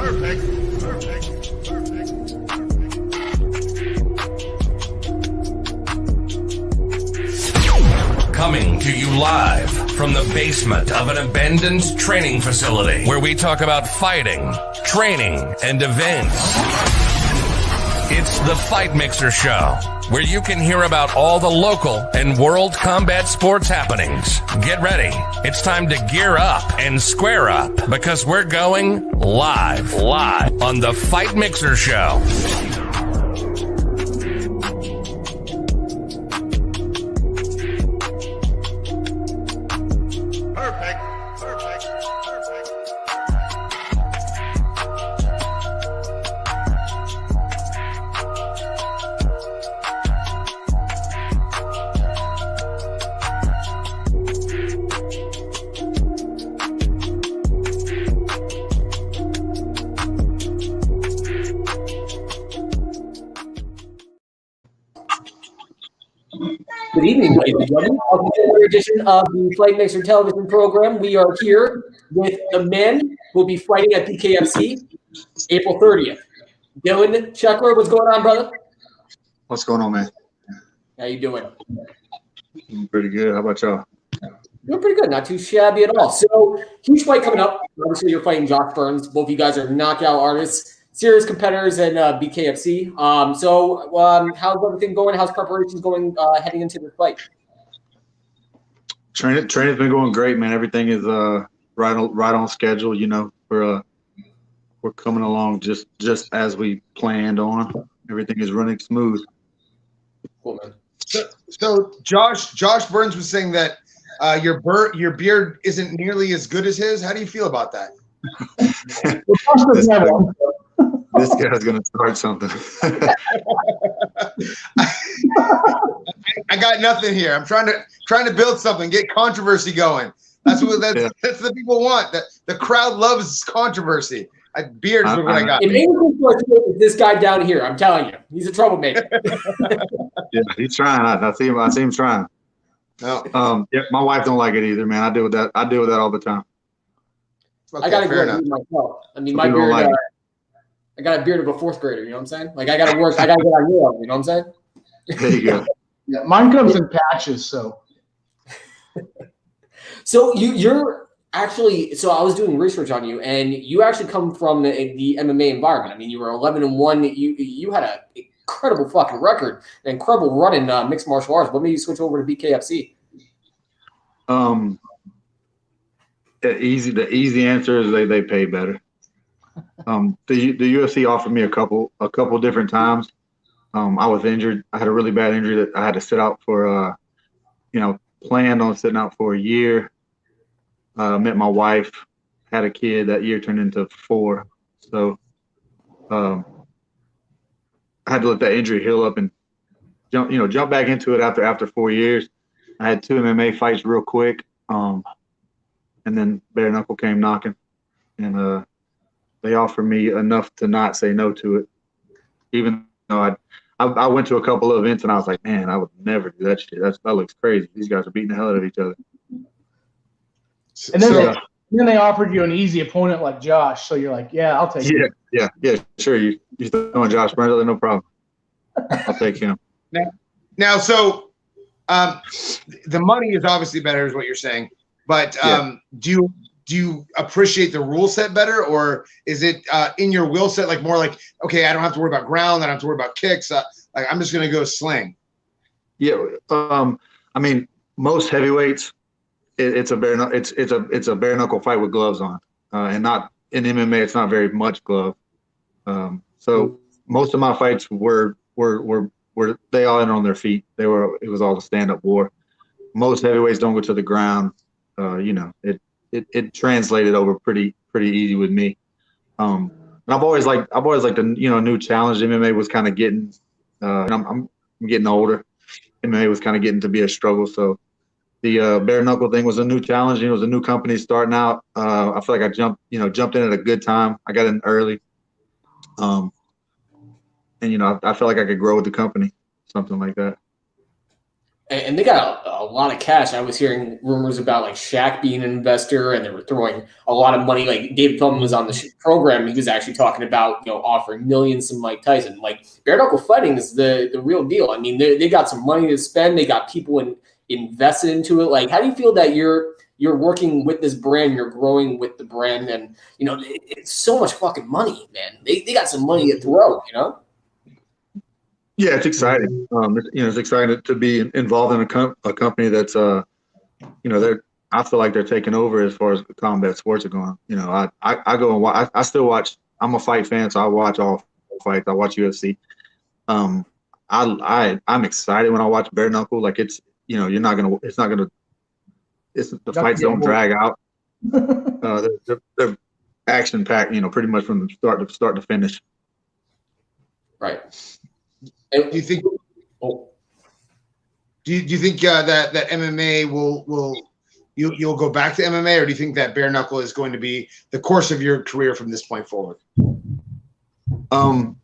Coming to you live from the basement of an abandoned training facility where we talk about fighting, training, and events. It's the Fight Mixer Show, where you can hear about all the local and world combat sports happenings. Get ready. It's time to gear up and square up because we're going live on the Fight Mixer Show. Good evening, ladies and gentlemen. Welcome to another edition of the Fight Mixer television program. We are here with the men who will be fighting at BKFC April 30th. Dillon Cleckler, what's going on, brother? What's going on, man? How you doing? I'm pretty good. How about y'all? Doing pretty good. Not too shabby at all. So, huge fight coming up. Obviously, you're fighting Josh Burns. Both of you guys are knockout artists, serious competitors in BKFC. How's everything going? How's preparations going heading into the fight? Training's been going great, man. Everything is right on schedule. You know, we're coming along just as we planned on. Everything is running smooth. Cool, man. So Josh Burns was saying that your beard isn't nearly as good as his. How do you feel about that? This guy's gonna start something. I got nothing here. I'm trying to build something, get controversy going. That's the people want. The crowd loves controversy. Beard is what I got. If anything is this guy down here, I'm telling you, he's a troublemaker. Yeah, he's trying. I see him trying. No. Yeah, my wife don't like it either, man. I deal with that all the time. Okay, I gotta fair go enough. myself. I mean, So my people don't beard. like I got a beard of a fourth grader. You know what I'm saying? Like I gotta work. I gotta get on your level. You know what I'm saying? There you go. Yeah, mine comes in patches, so. So you're actually. So I was doing research on you, and you actually come from the MMA environment. I mean, you were 11-1. You had an incredible fucking record, an incredible run in mixed martial arts. What made you switch over to BKFC? The easy answer is they pay better. The UFC offered me a couple different times. I was injured. I had a really bad injury that I had to sit out for, planned on sitting out for a year. Met my wife, had a kid. That year turned into 4. So I had to let that injury heal up and jump back into it after 4 years. I had 2 MMA fights real quick. And then bare knuckle came knocking, and they offered me enough to not say no to it. Even though I went to a couple of events and I was like, man, I would never do that shit. That looks crazy. These guys are beating the hell out of each other. And then they offered you an easy opponent like Josh, so you're like, yeah, I'll take it. Yeah, sure. You throwing Josh Burns, no problem. I'll take him. Now, so the money is obviously better, is what you're saying. But do you appreciate the rule set better, or is it in your will set like more like, okay, I don't have to worry about ground, I don't have to worry about kicks, like I'm just gonna go sling? Yeah, I mean, most heavyweights, it's a bare knuckle fight with gloves on, and not in MMA. It's not very much glove. So most of my fights were they all ended on their feet. It was all a stand up war. Most heavyweights don't go to the ground. It translated over pretty easy with me. And I've always liked the new challenge. MMA was kind of getting, and I'm getting older. MMA was kind of getting to be a struggle. So the bare knuckle thing was a new challenge. It was a new company starting out. I feel like I jumped in at a good time. I got in early. And I felt like I could grow with the company, something like that. And they got a lot of cash. I was hearing rumors about like Shaq being an investor, and they were throwing a lot of money. Like David Feldman was on the program. He was actually talking about offering millions to Mike Tyson. Like bare knuckle fighting is the real deal. I mean, they got some money to spend. They got people invested into it. Like, how do you feel that you're working with this brand, you're growing with the brand, and it's so much fucking money, man. They got some money to throw, Yeah, it's exciting. It's exciting to be involved in a company that's, I feel like they're taking over as far as combat sports are going. I go and watch. I still watch. I'm a fight fan, so I watch all fights. I watch UFC. I'm excited when I watch bare knuckle. Like the fights don't drag out. They're action packed. Pretty much from the start to finish. Right. Do you think? Do you think that MMA you'll go back to MMA, or do you think that bare knuckle is going to be the course of your career from this point forward? I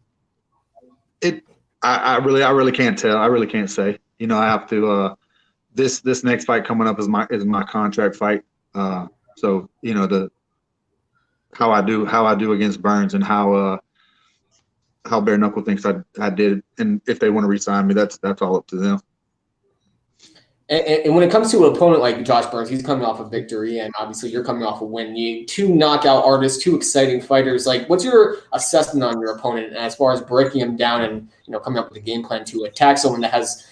really can't tell. I really can't say. I have to. This next fight coming up is my contract fight. So how I do against Burns and how bare knuckle thinks I did, and if they want to re-sign me, that's all up to them. And when it comes to an opponent like Josh Burns, he's coming off a victory, and obviously you're coming off a win. You two knockout artists, two exciting fighters. Like, what's your assessment on your opponent as far as breaking him down and coming up with a game plan to attack someone that has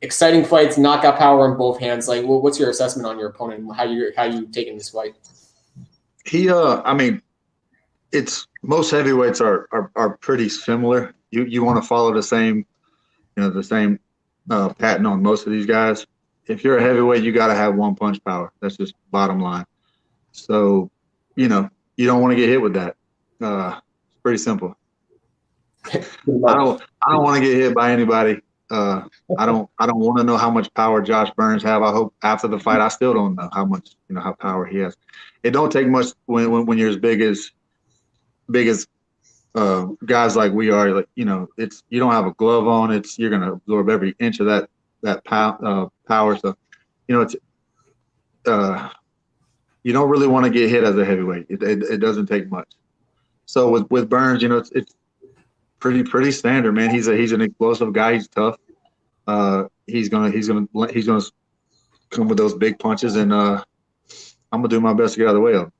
exciting fights, knockout power in both hands? Like, what's your assessment on your opponent? How you taking this fight? It's most heavyweights are pretty similar. You want to follow the same pattern on most of these guys. If you're a heavyweight, you got to have one punch power. That's just bottom line. So, you don't want to get hit with that. It's pretty simple. I don't want to get hit by anybody. I don't want to know how much power Josh Burns have. I hope after the fight, I still don't know how much how power he has. It don't take much when you're as big as guys like we are. Like it's you don't have a glove on. You're gonna absorb every inch of that power. So it's you don't really want to get hit as a heavyweight. It doesn't take much. So with Burns, it's pretty standard, man. He's an explosive guy. He's tough. He's gonna come with those big punches, and I'm gonna do my best to get out of the way of him.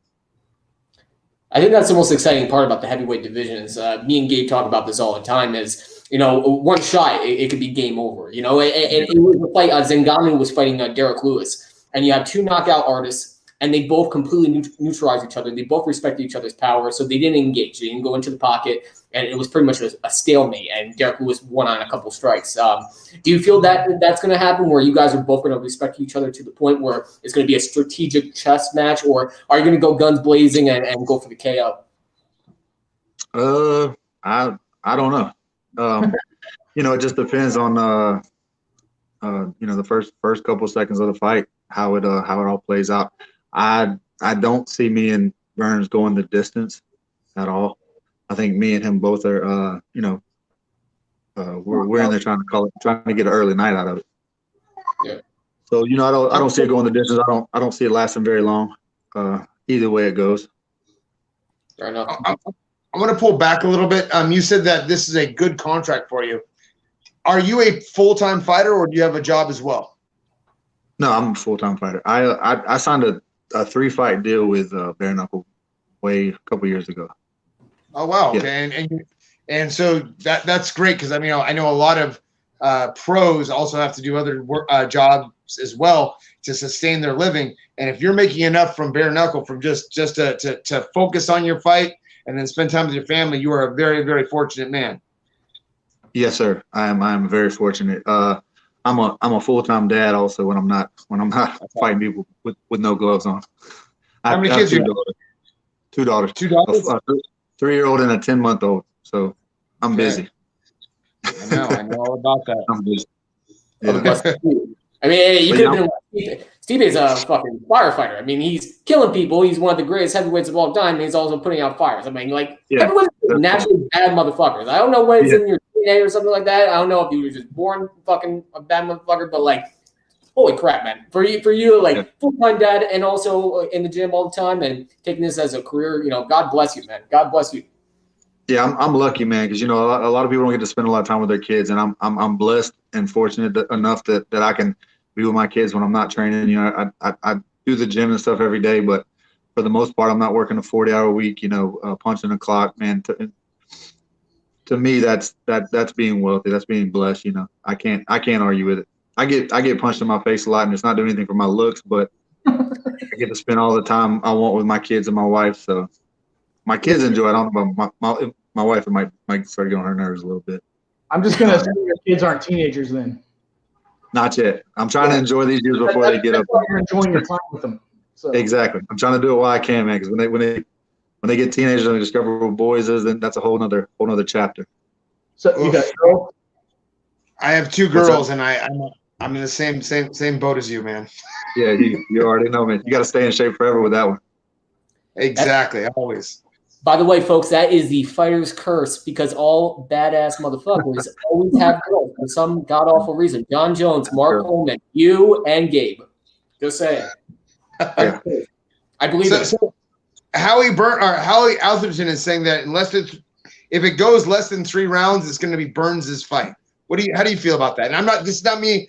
I think that's the most exciting part about the heavyweight divisions. Me and Gabe talk about this all the time. Is one shot, it could be game over. And it was a fight. Zingano was fighting Derek Lewis, and you have two knockout artists, and they both completely neutralized each other. They both respected each other's power, so they didn't engage. They didn't go into the pocket, and it was pretty much a stalemate. And Derek Lewis won on a couple strikes. Do you feel that that's going to happen, where you guys are both going to respect each other to the point where it's going to be a strategic chess match, or are you going to go guns blazing and go for the KO? I don't know. It just depends on the first couple seconds of the fight, how it all plays out. I don't see me and Burns going the distance at all. I think me and him both are we're in there trying to get an early night out of it. Yeah. So I don't see it going the distance. I don't see it lasting very long. Either way it goes. Fair enough. I want to pull back a little bit. You said that this is a good contract for you. Are you a full-time fighter, or do you have a job as well? No, I'm a full-time fighter. I signed a 3-fight deal with bare knuckle a couple years ago. Oh wow! Yeah. Okay, and so that's great, because I know a lot of pros also have to do other jobs as well to sustain their living. And if you're making enough from bare knuckle from just to focus on your fight and then spend time with your family, you are a very, very fortunate man. Yes, sir. I am very fortunate. I'm a full-time dad also when I'm not fighting people with no gloves on. How many kids do you have? Two daughters. 2 daughters? A 3-year-old and a 10-month-old. So I'm busy. I know all about that. I'm busy. Yeah. You could have been. Steve is a fucking firefighter. I mean, he's killing people. He's one of the greatest heavyweights of all time, and he's also putting out fires. I mean, everyone's naturally bad motherfuckers. I don't know what it's in your DNA or something like that. I don't know if you were just born fucking a bad motherfucker, but holy crap, man. For you, like full-time dad and also in the gym all the time and taking this as a career, God bless you, man. God bless you. Yeah, I'm lucky, man, because a lot of people don't get to spend a lot of time with their kids, and I'm blessed and fortunate enough that I can be with my kids when I'm not training. I do the gym and stuff every day, but for the most part, I'm not working a 40-hour week. Punching the clock, man. To me, that's being wealthy. That's being blessed. I can't argue with it. I get punched in my face a lot, and it's not doing anything for my looks, but I get to spend all the time I want with my kids and my wife. So my kids enjoy it. I don't know about my wife. It might start getting on her nerves a little bit. I'm just gonna say your kids aren't teenagers then. Not yet. I'm trying to enjoy these years before they get up. You're enjoying your time with them. So. Exactly. I'm trying to do it while I can, man. Because when they get teenagers and they discover what boys is, then that's a whole nother chapter. So you got girls? I have 2 girls, and I'm in the same boat as you, man. Yeah, you already know, man. You got to stay in shape forever with that one. Exactly, always. By the way, folks, that is the fighter's curse because all badass motherfuckers always have girls for some god-awful reason. John Jones, Mark Coleman, you, and Gabe. Just saying. Yeah. I believe it. So Howie Atherton is saying that if it goes less than 3 rounds, it's going to be Burns' fight. How do you feel about that? And this is not me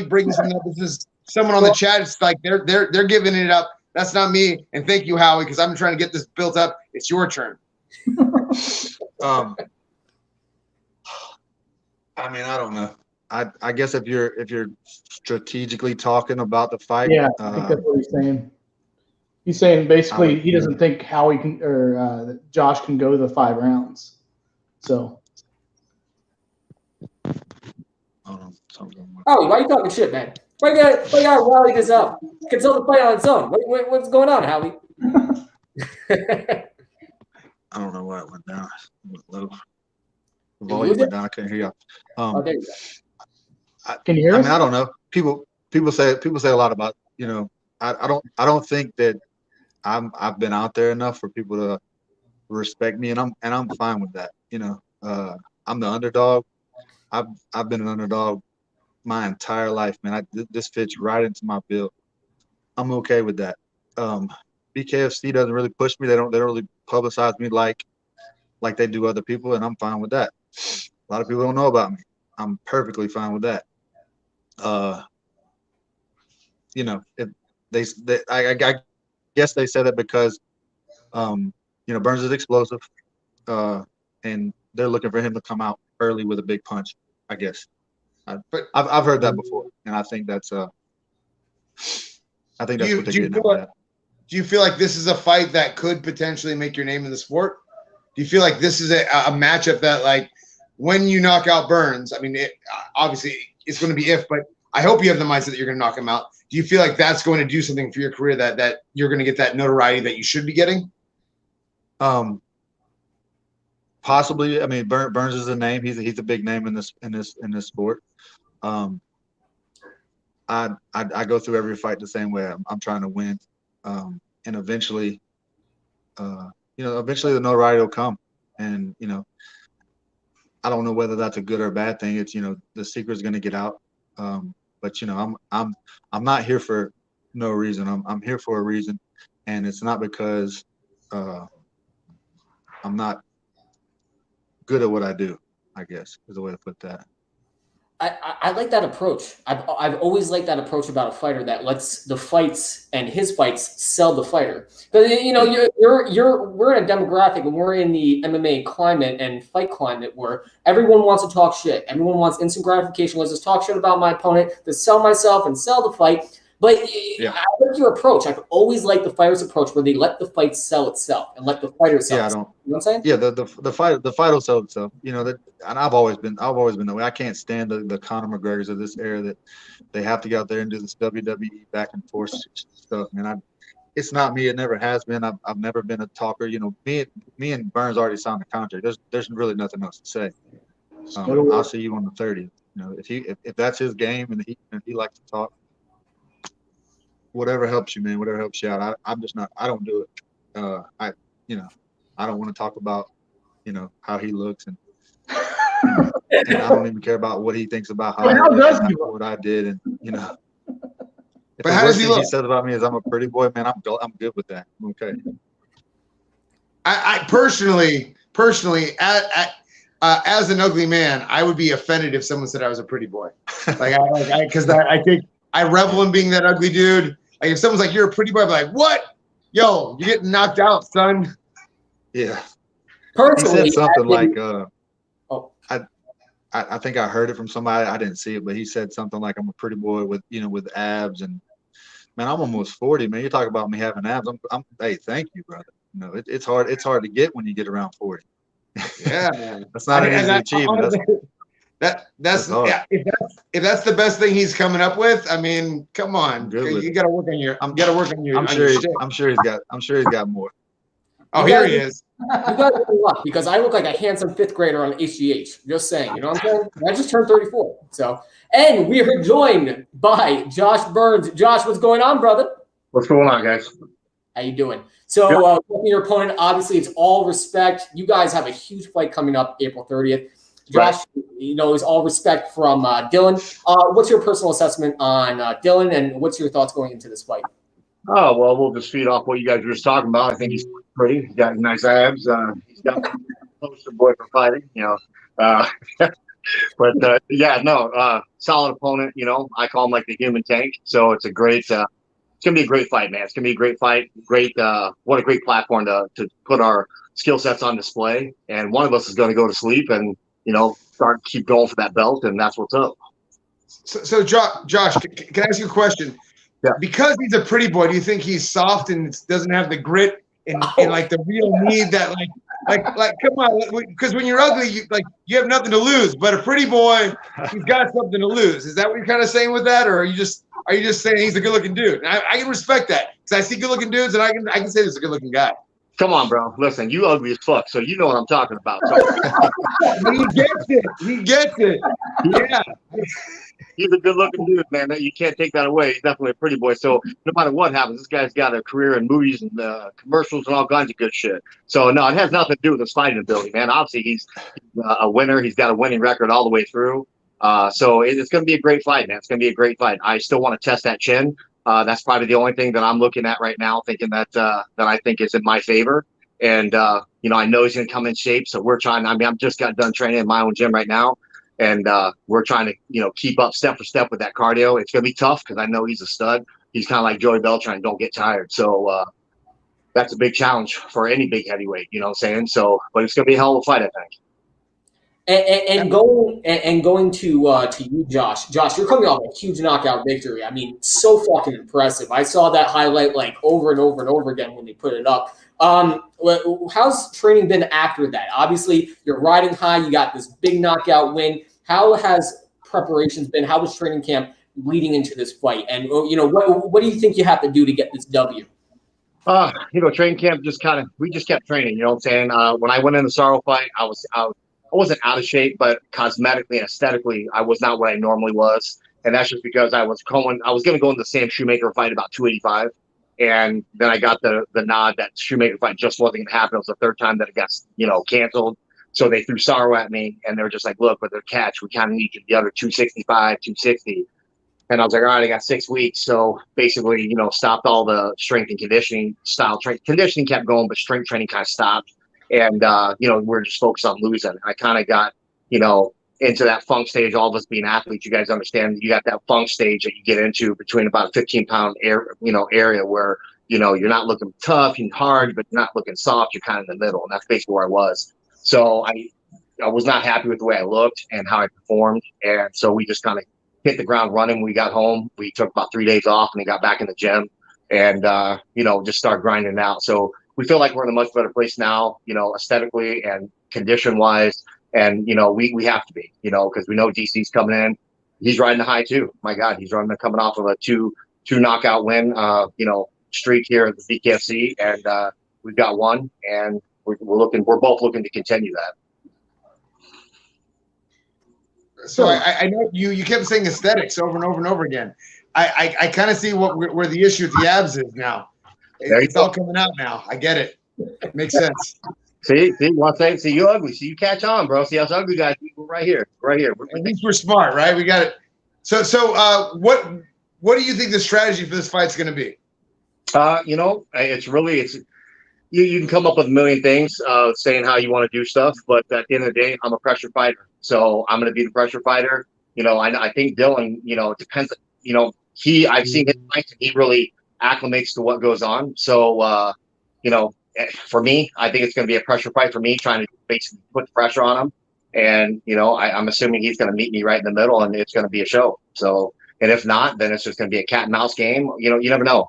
bringing something up. This is someone on the chat. It's like they're giving it up. That's not me. And thank you, Howie, because I'm trying to get this built up. It's your turn. I don't know. I guess if you're strategically talking about the fight, yeah, I think that's what he's saying. He's saying basically he doesn't think Howie can or Josh can go the 5 rounds. So. Howie, why are you talking shit, man? Why you gotta rally this up? Consult the fight on its own. What's going on, Howie? I don't know why it went down. The volume went down. I couldn't hear you. There you go. Can you hear us? I don't know. People say a lot about I don't think that I've been out there enough for people to respect me, and I'm fine with that. I'm the underdog. I've been an underdog my entire life, man. This fits right into my bill. I'm okay with that. BKFC doesn't really push me. They don't really publicize me like they do other people, and I'm fine with that. A lot of people don't know about me. I'm perfectly fine with that. If I guess they said that because Burns is explosive, and they're looking for him to come out early with a big punch, I guess. But I've heard that before, and I think that's what they're getting at. Do you feel like this is a fight that could potentially make your name in the sport? Do you feel like this is a matchup that, like, when you knock out Burns, obviously it's going to be but I hope you have the mindset that you're going to knock him out. Do you feel like that's going to do something for your career that you're going to get that notoriety that you should be getting? Possibly. Burns is a name. He's a big name in this sport. I go through every fight the same way. I'm trying to win, and eventually, eventually the notoriety will come. And I don't know whether that's a good or a bad thing. It's the secret's going to get out. But I'm not here for no reason. I'm here for a reason, and it's not because I'm not good at what I do, I guess is the way to put that. I like that approach. I've always liked that approach about a fighter that lets the fights and his fights sell the fighter. But we're in a demographic and we're in the MMA climate and fight climate where everyone wants to talk shit. Everyone wants instant gratification. Let's just talk shit about my opponent, to sell myself and sell the fight. But I like your approach. I've always liked the fighter's approach where they let the fight sell itself and let the fighter sell itself. You know what I'm saying? Yeah, the fight will sell itself. And I've always been that way. I can't stand the Conor McGregors of this era that they have to get out there and do this WWE back and forth stuff. Man, it's not me. It never has been. I've never been a talker. Me and Burns already signed a contract. There's really nothing else to say. I'll see you on the 30th. If that's his game and he likes to talk. Whatever helps you, man. Whatever helps you out. I'm just not. I don't do it. I don't want to talk about, how he looks and I don't even care about what he thinks about what I did, and But how does he look? He said about me is I'm a pretty boy, man. I'm good with that. Okay. I personally, as an ugly man, I would be offended if someone said I was a pretty boy. Because I think I revel in being that ugly dude. Like if someone's like, "You're a pretty boy," I'd be like, "What? Yo, you're getting knocked out, son." Yeah. Personally, he said something like, oh, I think I heard it from somebody. I didn't see it, but he said something like, "I'm a pretty boy with abs." And man, I'm almost 40, man. You talk about me having abs. Hey, thank you, brother. It's hard. It's hard to get when you get around 40. Yeah, man. That's not an easy achievement. That's yeah, if that's the best thing he's coming up with, I mean, come on. You got to work on your. I'm sure he's got more. Oh, here he is. You guys are in luck because I look like a handsome fifth grader on HGH. Just saying, you know what I'm saying? I just turned 34. So, and we are joined by Josh Burns. Josh, what's going on, brother? What's going on, guys? How you doing? So, your opponent, obviously, it's all respect. You guys have a huge fight coming up April 30th. Josh, right. Is all respect from Dillon. What's your personal assessment on Dillon, and what's your thoughts going into this fight? Oh, well, we'll just feed off what you guys were just talking about. I think he's pretty. He's got nice abs. He's got a poster boy for fighting, But, solid opponent, I call him like the human tank. So it's a great it's going to be a great fight, man. It's going to be a great fight. Great, what a great platform to put our skill sets on display. And one of us is going to go to sleep and, keep going for that belt, and that's what's up. So Josh, can I ask you a question? Yeah. Because he's a pretty boy, do you think he's soft and doesn't have the grit and like the real need that like come on, because when you're ugly, you have nothing to lose. But a pretty boy, he's got something to lose. Is that what you're kind of saying with that, or are you just saying he's a good looking dude? And I can respect that because I see good looking dudes, and I can say he's a good looking guy. Come on, bro. Listen, you ugly as fuck, so you know what I'm talking about. So. He gets it. He gets it. Yeah. He's a good-looking dude, man. You can't take that away. He's definitely a pretty boy. So no matter what happens, this guy's got a career in movies and commercials and all kinds of good shit. So no, it has nothing to do with his fighting ability, man. Obviously, he's a winner. He's got a winning record all the way through. So it's going to be a great fight, man. It's going to be a great fight. I still want to test that chin. That's probably the only thing that I'm looking at right now, thinking that I think is in my favor. And I know he's going to come in shape. So we're trying. I'm just got done training in my own gym right now. And we're trying to, keep up step for step with that cardio. It's going to be tough because I know he's a stud. He's kind of like Joey Beltran, don't get tired. So that's a big challenge for any big heavyweight, you know what I'm saying? So, but it's going to be a hell of a fight, I think. And going to you, Josh. Josh, you're coming off a huge knockout victory. I mean, so fucking impressive. I saw that highlight like over and over and over again when they put it up. How's training been after that? Obviously, you're riding high. You got this big knockout win. How has preparations been? How was training camp leading into this fight? And what do you think you have to do to get this W? Training camp we just kept training. You know what I'm saying? When I went in the Sorrow fight, I wasn't out of shape, but cosmetically and aesthetically, I was not what I normally was. And that's just because I was going to go in the Sam Shoemaker fight about 285. And then I got the nod that Shoemaker fight just wasn't going to happen. It was the third time that it got, canceled. So they threw Sorrow at me, and they were just like, look, with their catch, we kind of need you the other 265, 260. And I was like, all right, I got 6 weeks. So basically, stopped all the strength and conditioning style training. Conditioning kept going, but strength training kind of stopped. And, we're just focused on losing. I kind of got, into that funk stage, all of us being athletes, you guys understand you got that funk stage that you get into between about a 15-pound area where, you're not looking tough and hard, but you're not looking soft. You're kind of in the middle. And that's basically where I was. So I was not happy with the way I looked and how I performed. And so we just kind of hit the ground running. When we got home, we took about 3 days off and we got back in the gym and, just started grinding it out. So we feel like we're in a much better place now, aesthetically and condition wise. And, we have to be, because we know DC's coming in. He's riding the high too. My God, he's coming off of a two knockout win, streak here at the BKFC. And we've got one and we're both looking to continue that. So I know you kept saying aesthetics over and over and over again. I kind of see where the issue with the abs is now. It's all coming out now. I get it. Makes sense. See, you ugly. See, you catch on, bro. See us ugly guys, we're right here. At least we're smart, right? We got it. So what do you think the strategy for this fight's going to be? You can come up with a million things saying how you want to do stuff, but at the end of the day, I'm a pressure fighter, so I'm going to be the pressure fighter. I think Dillon, it depends. I've seen his fights, and he really acclimates to what goes on. So, for me, I think it's going to be a pressure fight for me, trying to basically put pressure on him. And, I'm assuming he's going to meet me right in the middle, and it's going to be a show. So, and if not, then it's just going to be a cat and mouse game. You never know.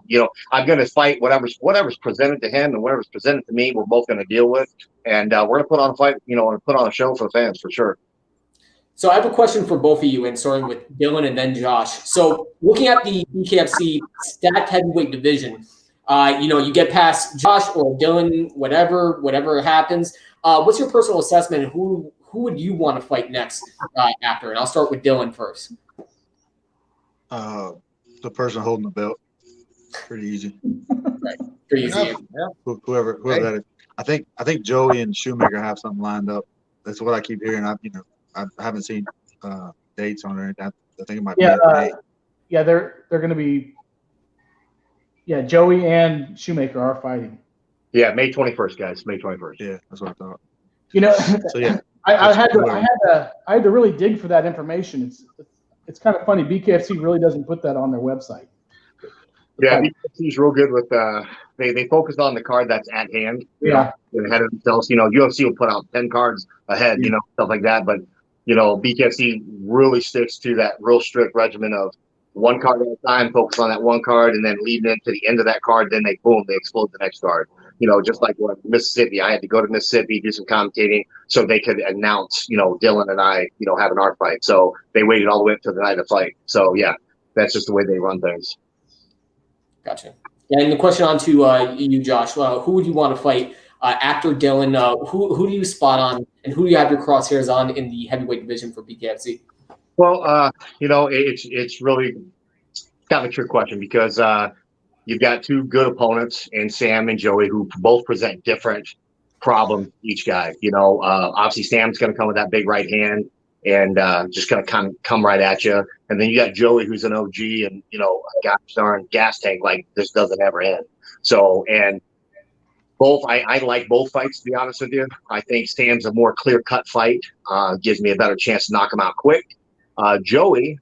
I'm going to fight whatever's presented to him and whatever's presented to me, we're both going to deal with. And we're going to put on a fight, and put on a show for the fans for sure. So I have a question for both of you, and starting with Dillon and then Josh. So looking at the BKFC stacked heavyweight division, you get past Josh or Dillon, whatever happens. What's your personal assessment? Who would you want to fight next after? And I'll start with Dillon first. The person holding the belt. Pretty easy. Right. Pretty easy. Yeah. Whoever that is. I think Joey and Shoemaker have something lined up. That's what I keep hearing. I haven't seen dates on it or anything. I think it might be. They're going to be. Yeah, Joey and Shoemaker are fighting. Yeah, May 21st, guys. May 21st. Yeah, that's what I thought. So yeah, I had to really dig for that information. It's kind of funny. BKFC really doesn't put that on their website. Yeah, BKFC is real good with they focus on the card that's at hand. Yeah, ahead of themselves. UFC will put out 10 cards ahead, stuff like that. But BKFC really sticks to that real strict regimen of one card at a time, focus on that one card, and then leading into the end of that card, then they explode the next card. Just like what Mississippi, I had to go to Mississippi, do some commentating so they could announce, Dillon and I, having our fight. So they waited all the way up to the night of fight. So yeah, that's just the way they run things. Gotcha. And the question on to you, Josh. Who would you want to fight after Dillon? Who do you spot on, and who do you have your crosshairs on in the heavyweight division for BKFC? Well, it's really kind of a trick question because you've got two good opponents in Sam and Joey who both present different problems, each guy. Obviously Sam's going to come with that big right hand and just going to kind of come right at you. And then you got Joey, who's an OG and, a gosh darn gas tank like this doesn't ever end. So, and both, I like both fights, to be honest with you. I think Sam's a more clear-cut fight, gives me a better chance to knock him out quick. Joey,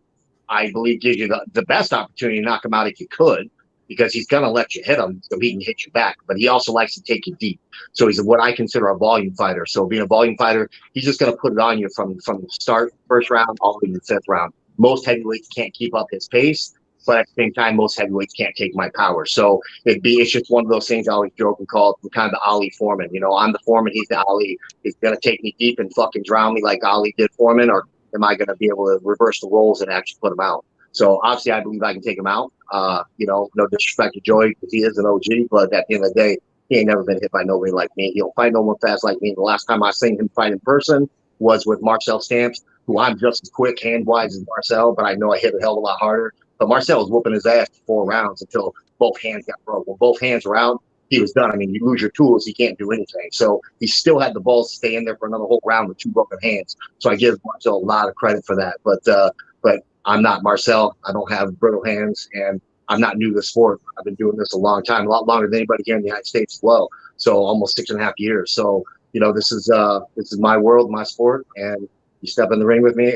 I believe, gives you the best opportunity to knock him out if you could, because he's going to let you hit him so he can hit you back. But he also likes to take you deep. So he's what I consider a volume fighter. So being a volume fighter, he's just going to put it on you from the start, first round, all the way to the fifth round. Most heavyweights can't keep up his pace, but at the same time, most heavyweights can't take my power. So it's just one of those things I always joke and call it kind of the Ali Foreman. I'm the Foreman, he's the Ali. He's going to take me deep and fucking drown me like Ali did Foreman, or am I going to be able to reverse the roles and actually put him out? So obviously, I believe I can take him out. No disrespect to Joey because he is an OG, but at the end of the day, he ain't never been hit by nobody like me. He don't fight no one fast like me. The last time I seen him fight in person was with Marcel Stamps, who I'm just as quick hand-wise as Marcel, but I know I hit a hell of a lot harder. But Marcel was whooping his ass for 4 rounds until both hands got broke. When both hands were out, he was done. I mean, you lose your tools, you can't do anything. So he still had the balls to stay in there for another whole round with 2 broken hands. So I give Marcel a lot of credit for that. But I'm not Marcel. I don't have brittle hands, and I'm not new to the sport. I've been doing this a long time, a lot longer than anybody here in the United States as well. So almost 6.5 years. So this is my world, my sport, and you step in the ring with me.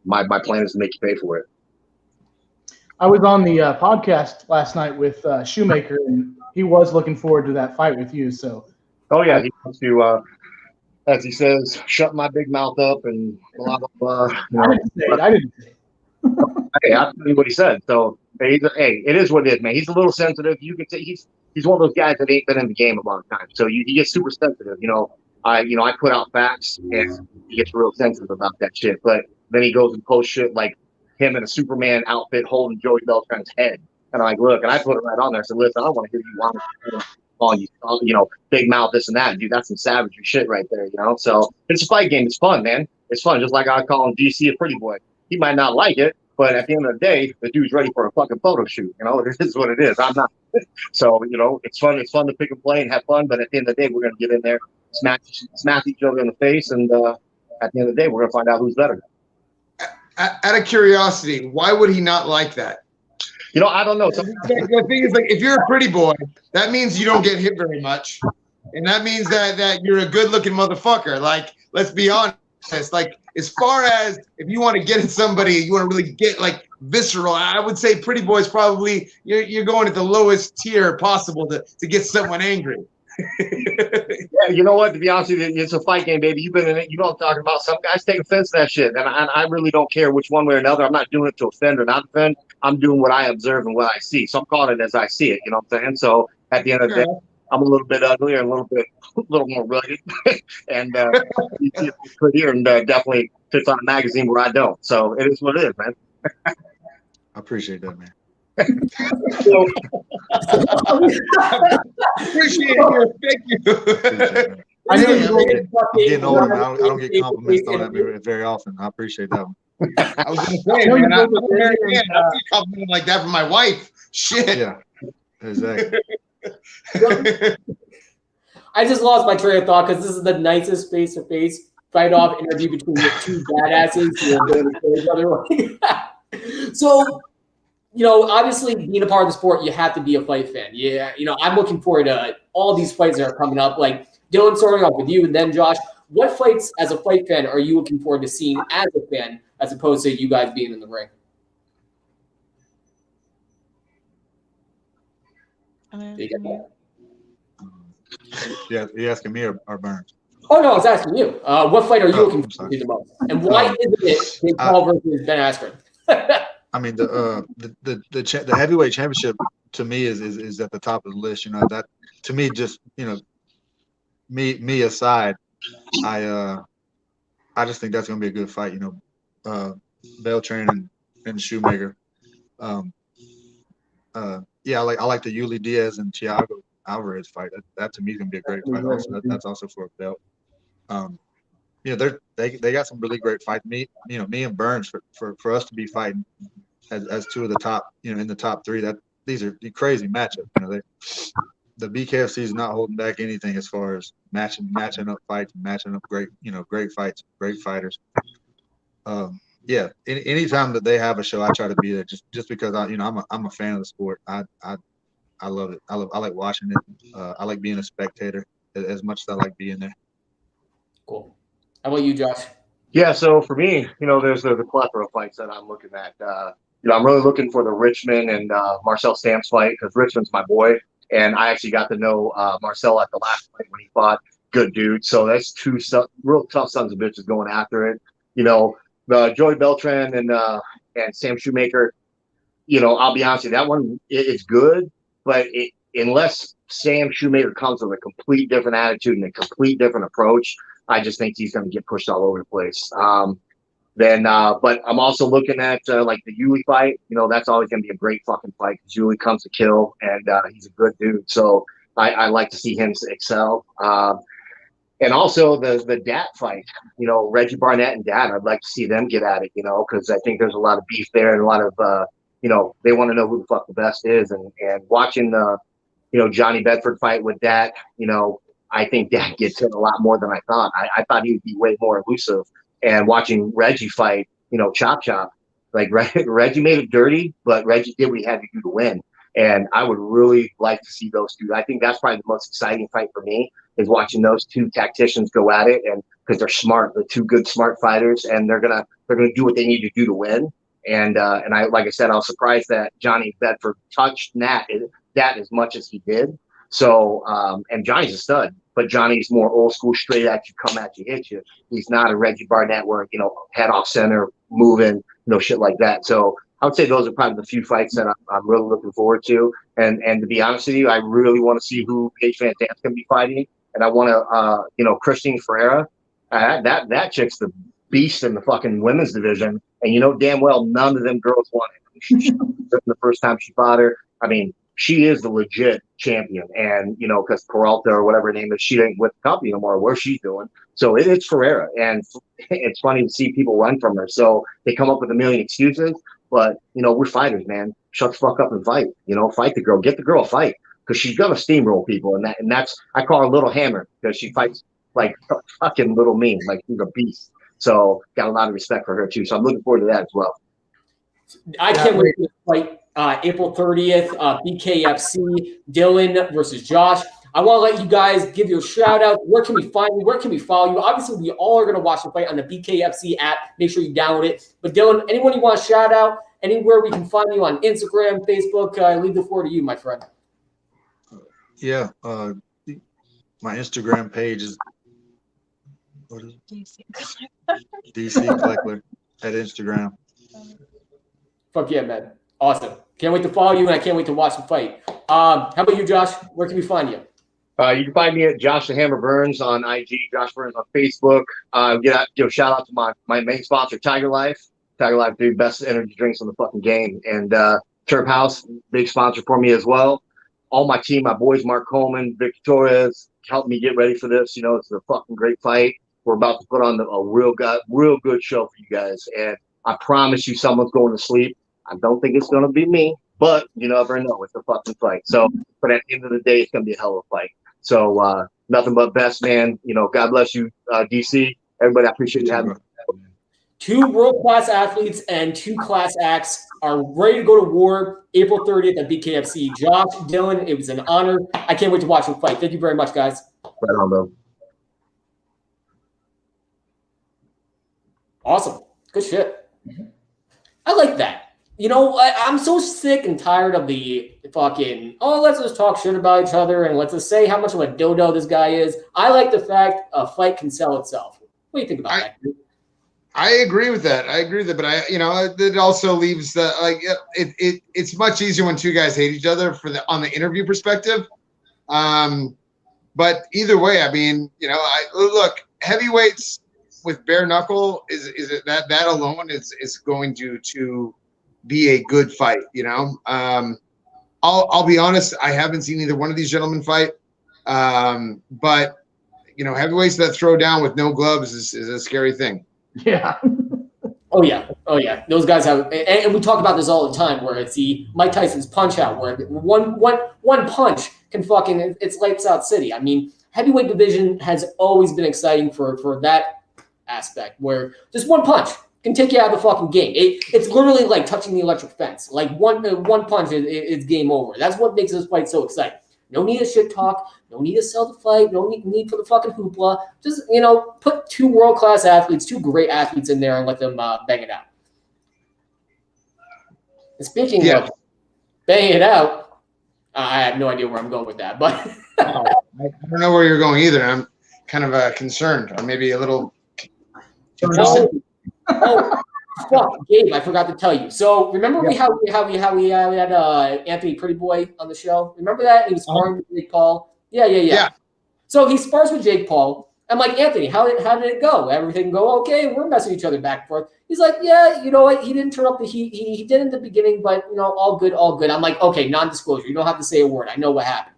My plan is to make you pay for it. I was on the podcast last night with Shoemaker, and he was looking forward to that fight with you. So, oh yeah, he wants to, as he says, shut my big mouth up and blah blah blah. I didn't say it. Hey, I'll tell you what he said. So, hey, it is what it is, man. He's a little sensitive. You can say he's one of those guys that ain't been in the game a long time. So you get super sensitive. I put out facts, and he gets real sensitive about that shit. But then he goes and posts shit like him in a Superman outfit holding Joey Beltran's head. And I'm like, look, and I put it right on there. I said, listen, I don't want to hear you on you, big mouth, this and that. Dude, that's some savage shit right there, So it's a fight game. It's fun, man. It's fun. Just like I call him DC a pretty boy. He might not like it, but at the end of the day, the dude's ready for a fucking photo shoot. It is what it is. I'm not. So, it's fun. It's fun to pick and play and have fun. But at the end of the day, we're going to get in there, smash each other in the face. And at the end of the day, we're going to find out who's better. Out of curiosity, why would he not like that? I don't know. The thing is, like, if you're a pretty boy, that means you don't get hit very much, and that means that you're a good-looking motherfucker. Like, let's be honest. Like, as far as if you want to get at somebody, you want to really get like visceral. I would say pretty boys probably you're going at the lowest tier possible to get someone angry. Yeah, you know what? To be honest with you, it's a fight game, baby. You've been in it. You know what I'm talking about. Some guys take offense to that shit, and I really don't care which one way or another. I'm not doing it to offend or not offend. I'm doing what I observe and what I see. So I'm calling it as I see it. You know what I'm saying? So at the end of the day, I'm a little bit uglier and a little more rugged, and you see it prettier and definitely fits on a magazine where I don't. So it is what it is, man. I appreciate that, man. So, Appreciate you. Thank you. I'm getting older, man. I don't get compliments thrown at me very often. I appreciate that one. I was going to say, man, I'm a married man. I don't get compliment like that from my wife. Shit. Yeah, exactly. I just lost my train of thought because this is the nicest face-to-face fight-off interview between the two badasses who are going to kill each other. So, obviously being a part of the sport, you have to be a fight fan. Yeah, I'm looking forward to all these fights that are coming up. Like, Dillon, starting off with you and then Josh, what fights as a fight fan are you looking forward to seeing as a fan as opposed to you guys being in the ring? Yeah, you asking me or Burns? Oh no, I was asking you. What fight are you looking forward to the most, and why isn't it Jake Paul versus Ben Askren? I mean, the heavyweight championship to me is at the top of the list. That to me, just me aside, I just think that's gonna be a good fight. Beltran and Shoemaker. Yeah, I like the Yuli Diaz and Thiago Alvarez fight. That to me is gonna be a great fight. Also, that's also for a belt. They got some really great fights. Me and Burns for us to be fighting as two of the top, in the top three. These are the crazy matchups. The BKFC is not holding back anything as far as matching up fights, matching up great fights, great fighters. Yeah, anytime that they have a show, I try to be there just because I'm a fan of the sport. I love it. I like watching it. I like being a spectator as much as I like being there. Cool. How about you, Josh? Yeah, so for me, there's the plethora of fights that I'm looking at. I'm really looking for the Richmond and Marcel Stamps fight because Richmond's my boy, and I actually got to know Marcel at the last fight when he fought. Good dude. So that's two real tough sons of bitches going after it. Joey Beltran and Sam Shoemaker. I'll be honest with you, that one it's good, but unless Sam Shoemaker comes with a complete different attitude and a complete different approach, I just think he's going to get pushed all over the place. But I'm also looking at like the Yuli fight. That's always going to be a great fucking fight because Yuli comes to kill, and he's a good dude. So I like to see him excel. And also the Dat fight. Reggie Barnett and Dat. I'd like to see them get at it. Because I think there's a lot of beef there and a lot of they want to know who the fuck the best is. And watching the Johnny Bedford fight with Dat. I think Dat gets hit a lot more than I thought. I thought he would be way more elusive. And watching Reggie fight, chop, like Reggie made it dirty, but Reggie did what he had to do to win. And I would really like to see those two. I think that's probably the most exciting fight for me is watching those two tacticians go at it, and because they're smart, they're two good, smart fighters, and they're gonna do what they need to do to win. And I like I said, I was surprised that Johnny Bedford touched that as much as he did. So and Johnny's a stud. But Johnny's more old school, straight at you, come at you, hit you. He's not a Reggie Barnett where, head off center, moving, shit like that. So I would say those are probably the few fights that I'm really looking forward to. And to be honest with you, I really want to see who Paige Van Dant's going to be fighting. And I want to, Christine Ferreira, that chick's the beast in the fucking women's division. And damn well none of them girls won it. The first time she fought her, I mean, she is the legit champion, and because Peralta or whatever her name is, she ain't with the company no more. Where's she doing? So it's Ferreira, and it's funny to see people run from her. So they come up with a million excuses, but we're fighters, man. Shut the fuck up and fight. Fight the girl, get the girl a fight, because she's gonna steamroll people, and that's I call her Little Hammer because she fights like a fucking little mean, like she's a beast. So got a lot of respect for her too. So I'm looking forward to that as well. I can't wait for this fight April 30th, BKFC, Dillon versus Josh. I want to let you guys give your shout out. Where can we find you? Where can we follow you? Obviously, we all are going to watch the fight on the BKFC app. Make sure you download it. But Dillon, anyone you want to shout out? Anywhere we can find you on Instagram, Facebook? I leave the floor to you, my friend. Yeah, my Instagram page is what is it? DC Cleckler at Instagram. Fuck yeah, man. Awesome. Can't wait to follow you, and I can't wait to watch the fight. How about you, Josh? Where can we find you? You can find me at Josh the Hammer Burns on IG, Josh Burns on Facebook. Shout out to my main sponsor, Tiger Life. Tiger Life, the best energy drinks in the fucking game. And Turp House, big sponsor for me as well. All my team, my boys, Mark Coleman, Vic Torres, helped me get ready for this. You know, it's a fucking great fight. We're about to put on a real good show for you guys. And I promise you someone's going to sleep. I don't think it's going to be me, but you never know. It's a fucking fight. So, but at the end of the day, it's going to be a hell of a fight. So, nothing but best, man. God bless you, DC. Everybody, I appreciate you having me. 2 world-class athletes and 2 class acts are ready to go to war April 30th at BKFC. Josh, Dillon, it was an honor. I can't wait to watch the fight. Thank you very much, guys. Right on, bro. Awesome. Good shit. I like that. I'm so sick and tired of the fucking, let's just talk shit about each other and let's just say how much of a dodo this guy is. I like the fact a fight can sell itself. What do you think about that, dude? I agree with that. But it also leaves it's much easier when 2 guys hate each other on the interview perspective. But either way, I mean, look, heavyweights with bare knuckle is that alone is going to be a good fight. I'll be honest, I haven't seen either one of these gentlemen fight. But heavyweights that throw down with no gloves is a scary thing. Yeah. Oh yeah. Those guys have, and we talk about this all the time, where it's the Mike Tyson's punch out, where one punch can fucking, it's lights out city. I mean, heavyweight division has always been exciting for that aspect, where just one punch can take you out of the fucking game. It's literally like touching the electric fence. Like one punch, it's game over. That's what makes this fight so exciting. No need to shit talk. No need to sell the fight. No need for the fucking hoopla. Just, put 2 world-class athletes, 2 great athletes in there and let them bang it out. And speaking of banging it out, I have no idea where I'm going with that, but I don't know where you're going either. I'm kind of concerned, or maybe a little. Fuck, Gabe, I forgot to tell you. So remember how we had Anthony Pretty Boy on the show? Remember that? He was sparring with Jake Paul. Yeah. So he spars with Jake Paul. I'm like, Anthony, how did it go? Everything go okay? We're messing each other back and forth. He's like, yeah, you know what? He didn't turn up the heat. He did in the beginning, but all good. I'm like, okay, non-disclosure. You don't have to say a word. I know what happened.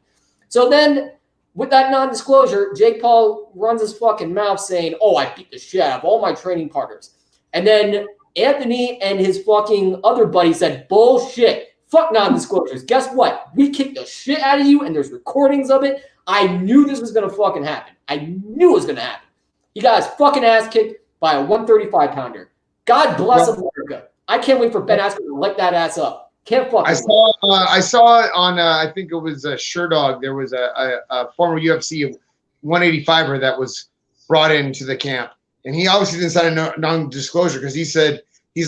So then with that non-disclosure, Jake Paul runs his fucking mouth saying, I beat the shit out of all my training partners. And then Anthony and his fucking other buddy said, bullshit. Fuck non-disclosures. Guess what? We kicked the shit out of you, and there's recordings of it. I knew this was going to fucking happen. I knew it was going to happen. He got his fucking ass kicked by a 135-pounder. God bless America. I can't wait for Ben Askren to light that ass up. Can't fucking I saw it on, I think it was Sherdog. There was a former UFC 185er that was brought into the camp. And he obviously didn't sign a non-disclosure because he said he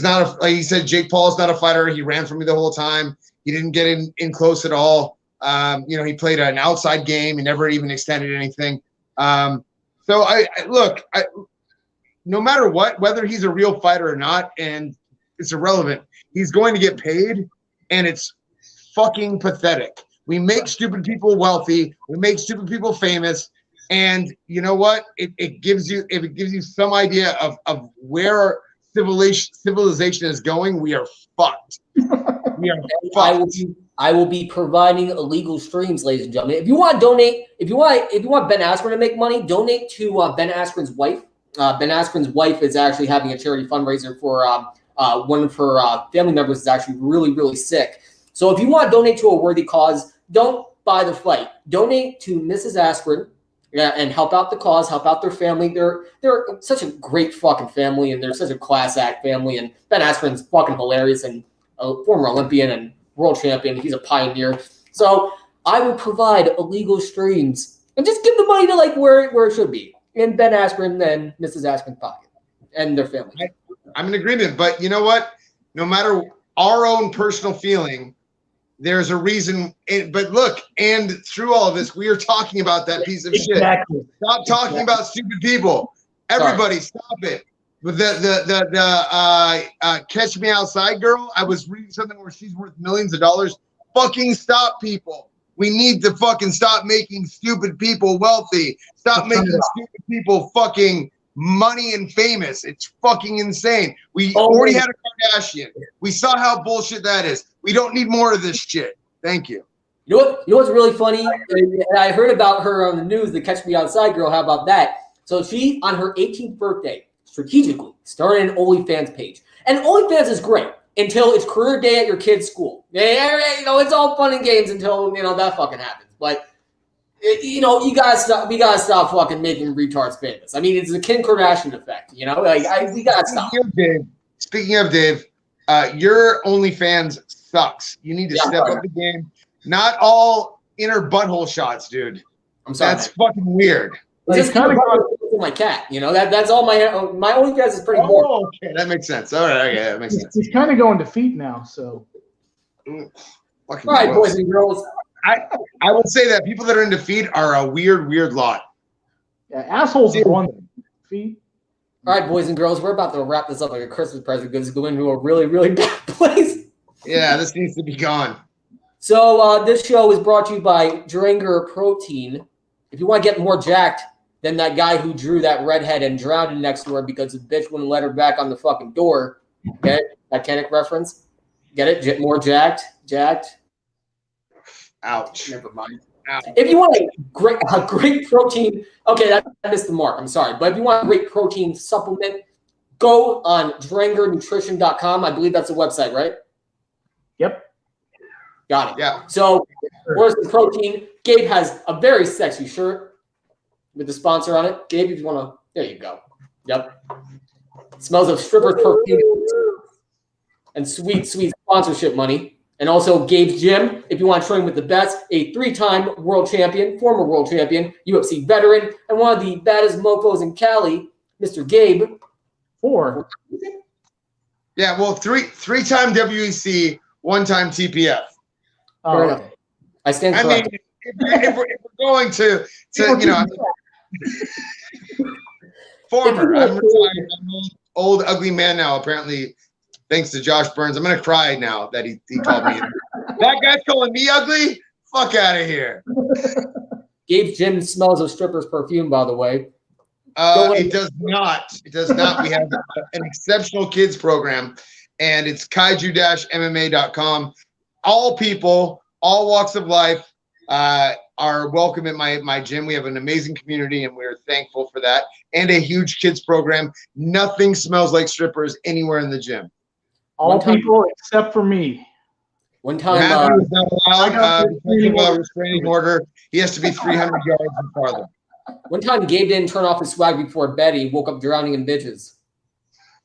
said Jake Paul's not a fighter. He ran from me the whole time. He didn't get in close at all. He played an outside game. He never even extended anything. So I no matter what, whether he's a real fighter or not, and it's irrelevant, he's going to get paid, and it's fucking pathetic. We make stupid people wealthy. We make stupid people famous. And you know what? It gives you some idea of where civilization is going. We are fucked. We are fucked. I will be providing illegal streams, ladies and gentlemen. If you want to donate, if you want Ben Askren to make money, donate to Ben Askren's wife. Ben Askren's wife is actually having a charity fundraiser for one of her family members is actually really, really sick. So if you want to donate to a worthy cause, don't buy the fight. Donate to Mrs. Askren. Yeah, and help out the cause, help out their family. They're such a great fucking family, and they're such a class act family. And Ben Askren's fucking hilarious and a former Olympian, and world champion. He's a pioneer. So I would provide illegal streams and just give the money to like where it should be in Ben Askren and Mrs. Askren's pocket and their family. I'm in agreement, but you know what? No matter our own personal feeling, there's a reason. But look, and through all of this, we are talking about that piece of shit. Stop talking about stupid people. Everybody, stop it. With the Catch Me Outside girl, I was reading something where she's worth millions of dollars. Fucking stop, people. We need to fucking stop making stupid people wealthy. Stop making stupid people fucking money and famous. It's fucking insane. We already had a Kardashian. We saw how bullshit that is. We don't need more of this shit. Thank you. You know what's really funny? I heard about her on the news, the Catch Me Outside girl. How about that? So she, on her 18th birthday, strategically started an OnlyFans page. And OnlyFans is great until it's career day at your kid's school. It's all fun and games until, that fucking happens. But, we gotta stop fucking making retards famous. I mean, it's the Kim Kardashian effect, we gotta stop. Speaking of Dave, your OnlyFans sucks. You need to step up the game. Not all inner butthole shots, dude. I'm sorry. That's fucking weird. Just kind of my cat, that's all my OnlyFans is pretty boring. Oh, okay, that makes sense. All right, okay, that makes sense. He's kind of going to feet now, so. All right, boys and girls. I would say that people that are into feet are a weird lot. Yeah, assholes are one feet. All right, boys and girls, we're about to wrap this up like a Christmas present because it's going into a really, really bad place. Yeah, this needs to be gone. So this show is brought to you by Dranger Protein. If you want to get more jacked than that guy who drew that redhead and drowned in next door because the bitch wouldn't let her back on the fucking door. Get it? Titanic reference? Get it? More jacked? Ouch. Never mind. Ouch. If you want a great protein, okay, that missed the mark. I'm sorry. But if you want a great protein supplement, go on DrangerNutrition.com. I believe that's the website, right? Yep. Got it. Yeah. So where's the protein? Gabe has a very sexy shirt with the sponsor on it. Gabe, if you want to, there you go. Yep. Smells of strippers' perfume and sweet sponsorship money. And also Gabe's Gym, if you want to train with the best, a 3-time world champion, former world champion, UFC veteran, and one of the baddest mofos in Cali, Mr. Gabe. 4. Yeah, well, three-time WEC, 1-time TPF. Oh, okay. I stand corrected. If we're going to former. I'm retired. I'm an old ugly man now, apparently, thanks to Josh Burns. I'm going to cry now that he called me. That guy's calling me ugly? Fuck out of here. Gabe's Gym smells of strippers' perfume, by the way. It does not. It does not. We have an exceptional kids program, and it's kaiju-mma.com. All people, all walks of life are welcome at my gym. We have an amazing community, and we're thankful for that. And a huge kids program. Nothing smells like strippers anywhere in the gym. All people except for me. One time, Matthew is not allowed. Restraining order. He has to be 300 yards and farther. One time, Gabe didn't turn off his swag before bed. He woke up drowning in bitches.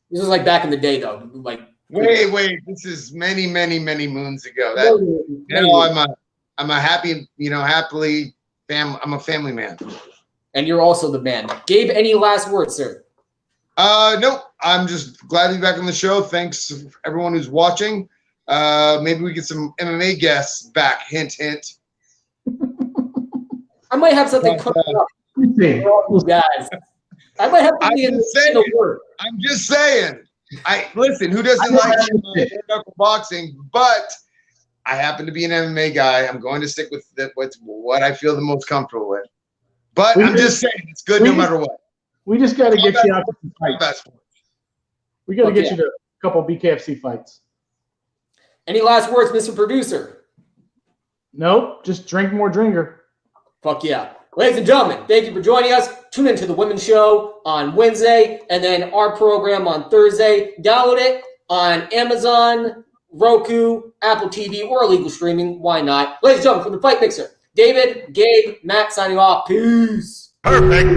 This was like back in the day, though. Like, wait. This is many moons ago. I'm a happy, happily I'm a family man. And you're also the man. Gabe, any last words, sir? Nope. I'm just glad to be back on the show. Thanks everyone who's watching. Maybe we get some MMA guests back. Hint, hint. I might have something coming up for all you guys. I might have to be in the word. I'm just saying. Listen. Who doesn't like knuckle boxing? But I happen to be an MMA guy. I'm going to stick with what I feel the most comfortable with. But I'm just saying, it's good no matter what. We just got to get you out to some fights. We got to get you to a couple BKFC fights. Any last words, Mr. Producer? Nope. Just drink more Dringer. Fuck yeah. Ladies and gentlemen, thank you for joining us. Tune into the Women's Show on Wednesday and then our program on Thursday. Download it on Amazon, Roku, Apple TV, or illegal streaming. Why not? Ladies and gentlemen, from the Fight Mixer, David, Gabe, Matt signing off. Peace. Perfect.